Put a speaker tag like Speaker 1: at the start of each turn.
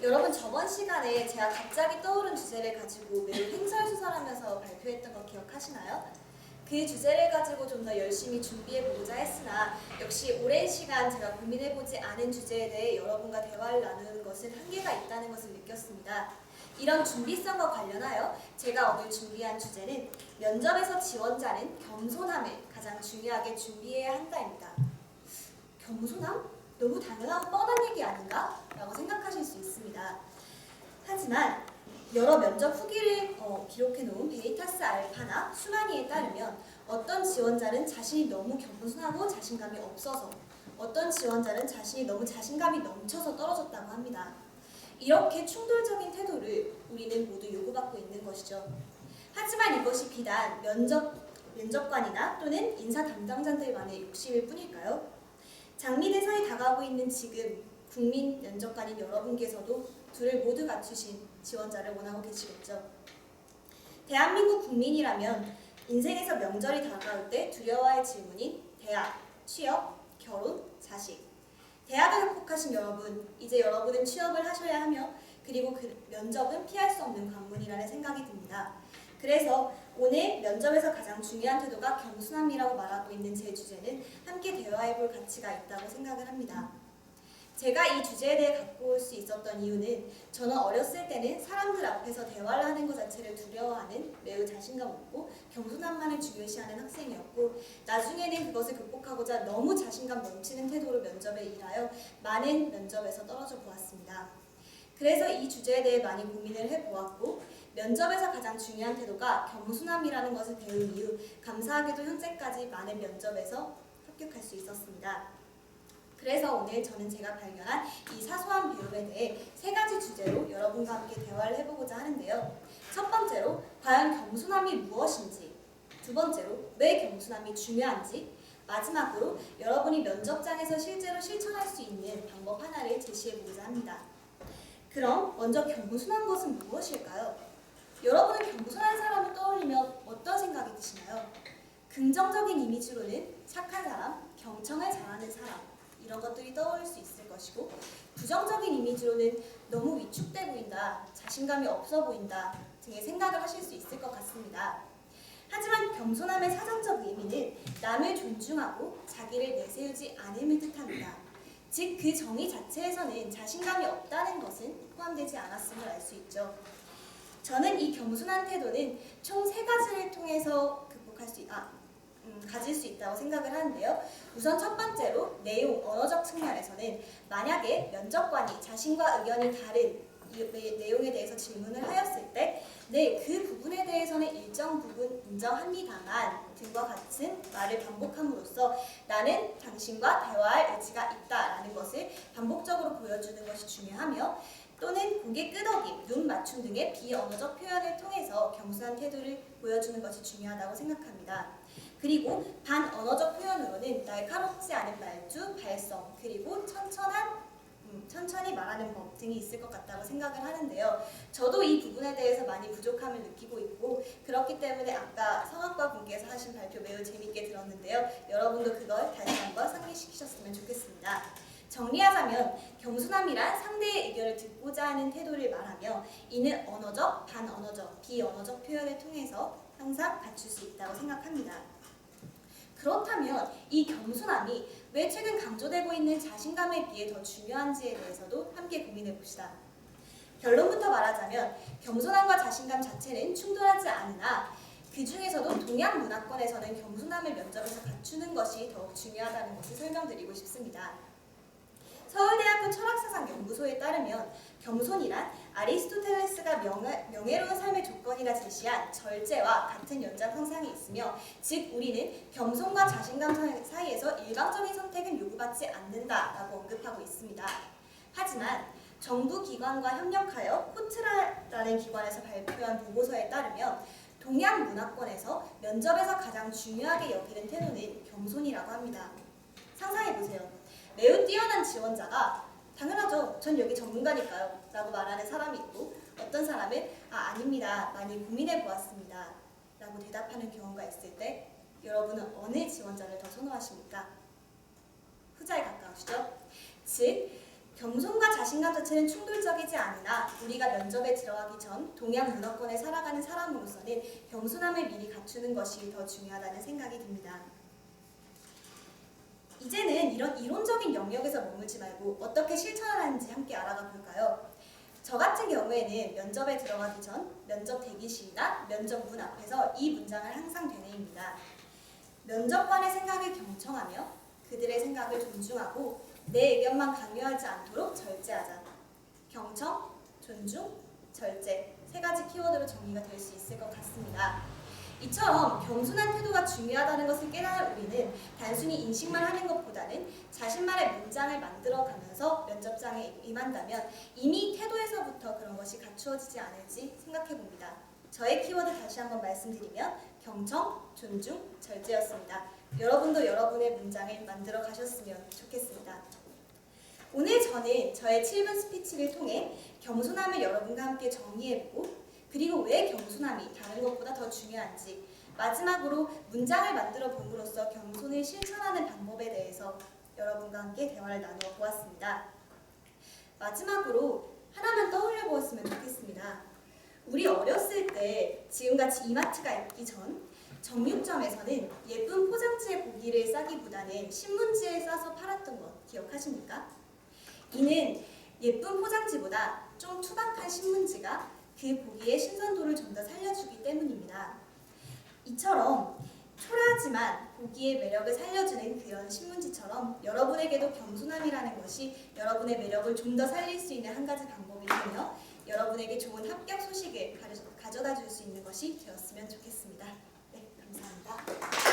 Speaker 1: 여러분 저번 시간에 제가 갑자기 떠오른 주제를 가지고 매우 횡설수설하면서 발표했던 거 기억하시나요? 그 주제를 가지고 좀 더 열심히 준비해보고자 했으나 역시 오랜 시간 제가 고민해보지 않은 주제에 대해 여러분과 대화를 나누는 것은 한계가 있다는 것을 느꼈습니다. 이런 준비성과 관련하여 제가 오늘 준비한 주제는 면접에서 지원자는 겸손함을 가장 중요하게 준비해야 한다입니다. 겸손함? 너무 당연하고 뻔한 얘기 아닌가? 라고 생각하실 수 있습니다. 하지만 여러 면접 후기를 기록해놓은 베이타스 알파나 수마니에 따르면 어떤 지원자는 자신이 너무 겸손하고 자신감이 없어서 어떤 지원자는 자신이 너무 자신감이 넘쳐서 떨어졌다고 합니다. 이렇게 충돌적인 태도를 우리는 모두 요구받고 있는 것이죠. 하지만 이것이 비단 면접관이나 또는 인사 담당자들만의 욕심일 뿐일까요? 장미 대선이 다가오고 있는 지금 국민 면접관인 여러분께서도 둘을 모두 갖추신 지원자를 원하고 계시겠죠. 대한민국 국민이라면 인생에서 명절이 다가올 때 두려워할 질문인 대학, 취업, 결혼, 자식. 대학을 극복하신 여러분, 이제 여러분은 취업을 하셔야 하며 그리고 그 면접은 피할 수 없는 관문이라는 생각이 듭니다. 그래서 오늘 면접에서 가장 중요한 태도가 겸손함이라고 말하고 있는 제 주제는 함께 대화해볼 가치가 있다고 생각을 합니다. 제가 이 주제에 대해 갖고 올 수 있었던 이유는 저는 어렸을 때는 사람들 앞에서 대화를 하는 것 자체를 두려워하는 매우 자신감 없고 겸손함만을 중요시하는 학생이었고 나중에는 그것을 극복하고자 너무 자신감 넘치는 태도로 면접에 일하여 많은 면접에서 떨어져 보았습니다. 그래서 이 주제에 대해 많이 고민을 해보았고 면접에서 가장 중요한 태도가 겸손함이라는 것을 배운 이후 감사하게도 현재까지 많은 면접에서 합격할 수 있었습니다. 그래서 오늘 저는 제가 발견한 이 사소한 배움에 대해 세 가지 주제로 여러분과 함께 대화를 해보고자 하는데요. 첫 번째로 과연 겸손함이 무엇인지, 두 번째로 왜 겸손함이 중요한지, 마지막으로 여러분이 면접장에서 실제로 실천할 수 있는 방법 하나를 제시해보고자 합니다. 그럼 먼저 겸손한 것은 무엇일까요? 여러분은 겸손한 사람을 떠올리면 어떤 생각이 드시나요? 긍정적인 이미지로는 착한 사람, 경청을 잘하는 사람 이런 것들이 떠오를 수 있을 것이고 부정적인 이미지로는 너무 위축돼 보인다, 자신감이 없어 보인다 등의 생각을 하실 수 있을 것 같습니다. 하지만 겸손함의 사전적 의미는 남을 존중하고 자기를 내세우지 않음을 뜻합니다. 즉 그 정의 자체에서는 자신감이 없다는 것은 포함되지 않았음을 알 수 있죠. 저는 이 겸손한 태도는 총 세 가지를 통해서 가질 수 있다고 생각을 하는데요. 우선 첫 번째로 내용, 언어적 측면에서는 만약에 면접관이 자신과 의견이 다른 이 내용에 대해서 질문을 하였을 때 네, 그 부분에 대해서는 일정 부분 인정합니다만 등과 같은 말을 반복함으로써 나는 당신과 대화할 의지가 있다라는 것을 반복적으로 보여주는 것이 중요하며 또는 고개 끄덕임, 눈 맞춤 등의 비언어적 표현을 통해서 겸손한 태도를 보여주는 것이 중요하다고 생각합니다. 그리고 반언어적 표현으로는 날카롭지 않은 말투, 발성, 그리고 천천히 말하는 법 등이 있을 것 같다고 생각을 하는데요. 저도 이 부분에 대해서 많이 부족함을 느끼고 있고 그렇기 때문에 아까 성악과 분께서 하신 발표 매우 재밌게 들었는데요. 여러분도 그걸 다시 한번 상기시키셨으면 좋겠습니다. 정리하자면 겸손함이란 상대의 의견을 듣고자 하는 태도를 말하며 이는 언어적, 반언어적, 비언어적 표현을 통해서 항상 갖출 수 있다고 생각합니다. 그렇다면 이 겸손함이 왜 최근 강조되고 있는 자신감에 비해 더 중요한지에 대해서도 함께 고민해 봅시다. 결론부터 말하자면 겸손함과 자신감 자체는 충돌하지 않으나 그 중에서도 동양 문화권에서는 겸손함을 면접에서 갖추는 것이 더욱 중요하다는 것을 설명드리고 싶습니다. 서울대학교 철학사상연구소에 따르면 겸손이란 아리스토텔레스가 명예로운 삶의 조건이라 제시한 절제와 같은 연장선상에 있으며 즉 우리는 겸손과 자신감 사이에서 일방적인 선택은 요구받지 않는다라고 언급하고 있습니다. 하지만 정부 기관과 협력하여 코트라라는 기관에서 발표한 보고서에 따르면 동양 문화권에서 면접에서 가장 중요하게 여기는 태도는 겸손이라고 합니다. 상상해보세요. 매우 뛰어난 지원자가 당연하죠. 전 여기 전문가니까요. 라고 말하는 사람이 있고 어떤 사람은 아닙니다. 많이 고민해 보았습니다. 라고 대답하는 경우가 있을 때 여러분은 어느 지원자를 더 선호하십니까? 후자에 가까우시죠? 즉 겸손과 자신감 자체는 충돌적이지 않으나 우리가 면접에 들어가기 전 동양 문화권에 살아가는 사람으로서는 겸손함을 미리 갖추는 것이 더 중요하다는 생각이 듭니다. 이제는 이런 이론적인 영역에서 머물지 말고 어떻게 실천하는지 함께 알아가 볼까요? 저 같은 경우에는 면접에 들어가기 전 면접 대기실이나 면접 문 앞에서 이 문장을 항상 되뇌입니다. 면접관의 생각을 경청하며 그들의 생각을 존중하고 내 의견만 강요하지 않도록 절제하자. 경청, 존중, 절제 세 가지 키워드로 정리가 될 수 있을 것 같습니다. 이처럼 겸손한 태도가 중요하다는 것을 깨달은 우리는 단순히 인식만 하는 것보다는 자신만의 문장을 만들어가면서 면접장에 임한다면 이미 태도에서부터 그런 것이 갖추어지지 않을지 생각해 봅니다. 저의 키워드 다시 한번 말씀드리면 경청, 존중, 절제였습니다. 여러분도 여러분의 문장을 만들어 가셨으면 좋겠습니다. 오늘 저는 저의 7분 스피치를 통해 겸손함을 여러분과 함께 정리해보고 그리고 왜 겸손함이 다른 것보다 더 중요한지 마지막으로 문장을 만들어 봄으로써 겸손을 실천하는 방법에 대해서 여러분과 함께 대화를 나누어 보았습니다. 마지막으로 하나만 떠올려 보았으면 좋겠습니다. 우리 어렸을 때 지금같이 이마트가 있기 전 정육점에서는 예쁜 포장지에 고기를 싸기보다는 신문지에 싸서 팔았던 것 기억하십니까? 이는 예쁜 포장지보다 좀 투박한 신문지가 그 고기의 신선도를 좀 더 살려주기 때문입니다. 이처럼 초라하지만 고기의 매력을 살려주는 그런 신문지처럼 여러분에게도 겸손함이라는 것이 여러분의 매력을 좀 더 살릴 수 있는 한 가지 방법이 되며 여러분에게 좋은 합격 소식을 가져다 줄 수 있는 것이 되었으면 좋겠습니다. 네, 감사합니다.